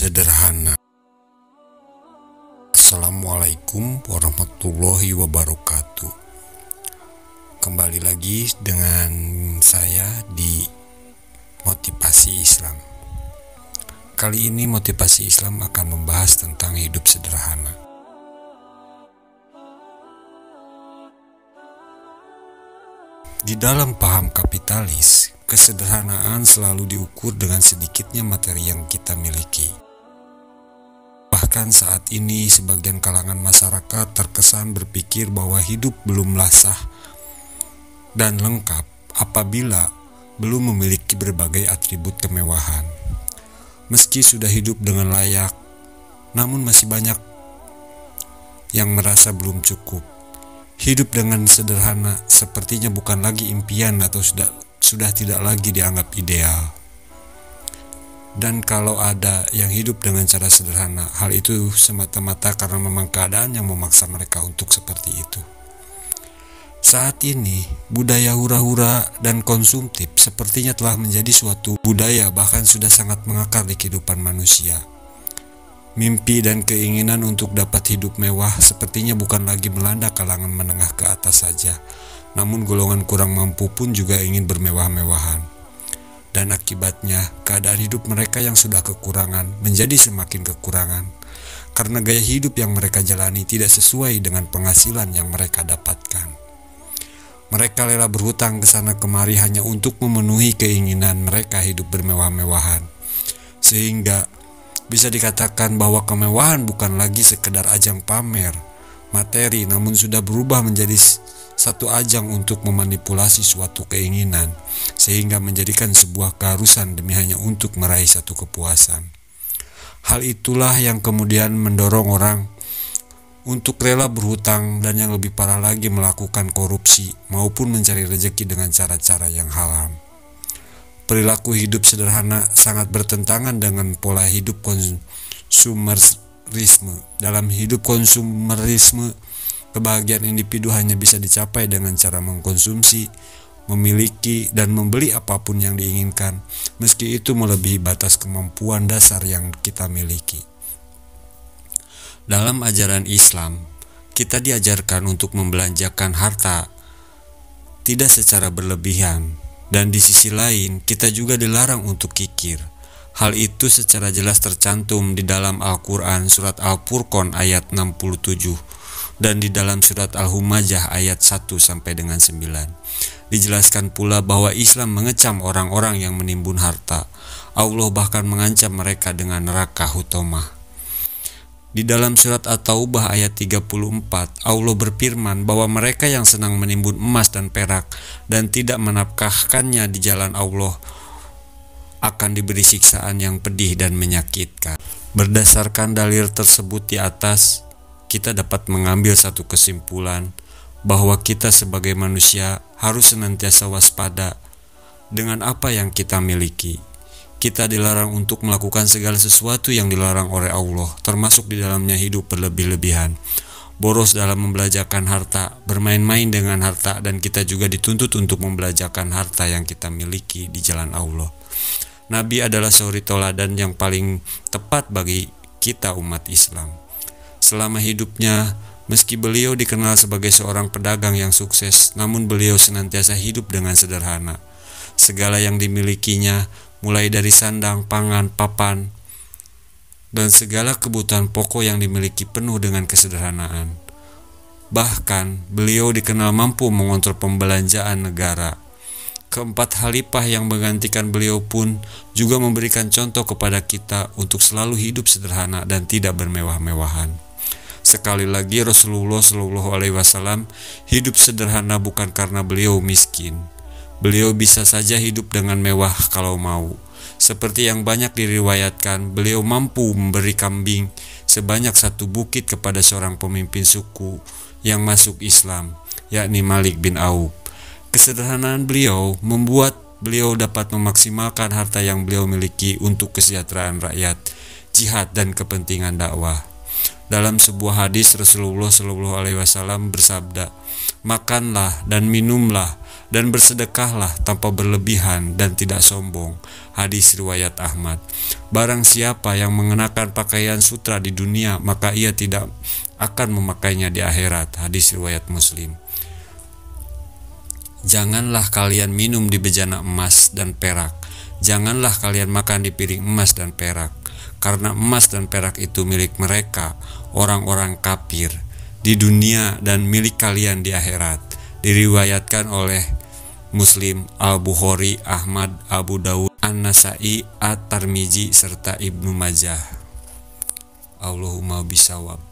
sederhana. Assalamualaikum warahmatullahi wabarakatuh. Kembali lagi dengan saya di Motivasi Islam. Kali ini Motivasi Islam akan membahas tentang hidup sederhana. Di dalam paham kapitalis, kesederhanaan selalu diukur dengan sedikitnya materi yang kita miliki. Bahkan saat ini sebagian kalangan masyarakat terkesan berpikir bahwa hidup belumlah sah dan lengkap apabila belum memiliki berbagai atribut kemewahan. Meski sudah hidup dengan layak, namun masih banyak yang merasa belum cukup. Hidup dengan sederhana sepertinya bukan lagi impian atau sudah tidak lagi dianggap ideal. Dan kalau ada yang hidup dengan cara sederhana, hal itu semata-mata karena memang keadaan yang memaksa mereka untuk seperti itu. Saat ini, budaya hura-hura dan konsumtif sepertinya telah menjadi suatu budaya, bahkan sudah sangat mengakar di kehidupan manusia. Mimpi dan keinginan untuk dapat hidup mewah sepertinya bukan lagi melanda kalangan menengah ke atas saja, namun golongan kurang mampu pun juga ingin bermewah-mewahan. Dan akibatnya, keadaan hidup mereka yang sudah kekurangan menjadi semakin kekurangan, karena gaya hidup yang mereka jalani tidak sesuai dengan penghasilan yang mereka dapatkan. Mereka rela berhutang ke sana kemari hanya untuk memenuhi keinginan mereka hidup bermewah-mewahan. Sehingga bisa dikatakan bahwa kemewahan bukan lagi sekedar ajang pamer materi, namun sudah berubah menjadi satu ajang untuk memanipulasi suatu keinginan, sehingga menjadikan sebuah keharusan demi hanya untuk meraih satu kepuasan. Hal itulah yang kemudian mendorong orang untuk rela berhutang dan yang lebih parah lagi melakukan korupsi maupun mencari rezeki dengan cara-cara yang haram. Perilaku hidup sederhana sangat bertentangan dengan pola hidup konsumerisme. Dalam hidup konsumerisme, kebahagiaan individu hanya bisa dicapai dengan cara mengkonsumsi, memiliki, dan membeli apapun yang diinginkan, meski itu melebihi batas kemampuan dasar yang kita miliki. Dalam ajaran Islam, kita diajarkan untuk membelanjakan harta tidak secara berlebihan, dan di sisi lain kita juga dilarang untuk kikir. Hal itu secara jelas tercantum di dalam Al-Quran surat Al-Furqan ayat 67 dan di dalam surat Al-Humajah ayat 1-9. Dijelaskan pula bahwa Islam mengecam orang-orang yang menimbun harta. Allah bahkan mengancam mereka dengan neraka hutomah. Di dalam surat At-Taubah ayat 34, Allah berfirman bahwa mereka yang senang menimbun emas dan perak dan tidak menafkahkannya di jalan Allah akan diberi siksaan yang pedih dan menyakitkan. Berdasarkan dalil tersebut di atas, kita dapat mengambil satu kesimpulan bahwa kita sebagai manusia harus senantiasa waspada dengan apa yang kita miliki. Kita dilarang untuk melakukan segala sesuatu yang dilarang oleh Allah, termasuk di dalamnya hidup berlebih-lebihan, boros dalam membelanjakan harta, bermain-main dengan harta, dan kita juga dituntut untuk membelanjakan harta yang kita miliki di jalan Allah. Nabi adalah suri teladan yang paling tepat bagi kita umat Islam. Selama hidupnya, meski beliau dikenal sebagai seorang pedagang yang sukses, namun beliau senantiasa hidup dengan sederhana. Segala yang dimilikinya, mulai dari sandang, pangan, papan, dan segala kebutuhan pokok yang dimiliki penuh dengan kesederhanaan. Bahkan, beliau dikenal mampu mengontrol pembelanjaan negara. Keempat khalifah yang menggantikan beliau pun juga memberikan contoh kepada kita untuk selalu hidup sederhana dan tidak bermewah-mewahan. Sekali lagi, Rasulullah SAW hidup sederhana bukan karena beliau miskin. Beliau bisa saja hidup dengan mewah kalau mau. Seperti yang banyak diriwayatkan, beliau mampu memberi kambing sebanyak satu bukit kepada seorang pemimpin suku yang masuk Islam, yakni Malik bin Auf. Kesederhanaan beliau membuat beliau dapat memaksimalkan harta yang beliau miliki untuk kesejahteraan rakyat, jihad, dan kepentingan dakwah. Dalam sebuah hadis, Rasulullah SAW bersabda, "Makanlah dan minumlah Dan bersedekahlah tanpa berlebihan dan tidak sombong. Hadis riwayat Ahmad. Barang siapa yang mengenakan pakaian sutra di dunia, maka ia tidak akan memakainya di akhirat. Hadis riwayat Muslim. Janganlah kalian minum di bejana emas dan perak. Janganlah kalian makan di piring emas dan perak. Karena emas dan perak itu milik mereka, orang-orang kafir, di dunia dan milik kalian di akhirat. Diriwayatkan oleh Muslim, Al-Bukhari, Ahmad, Abu Dawud, An-Nasai, At-Tirmizi, serta Ibnu Majah. Allahumma bisawab.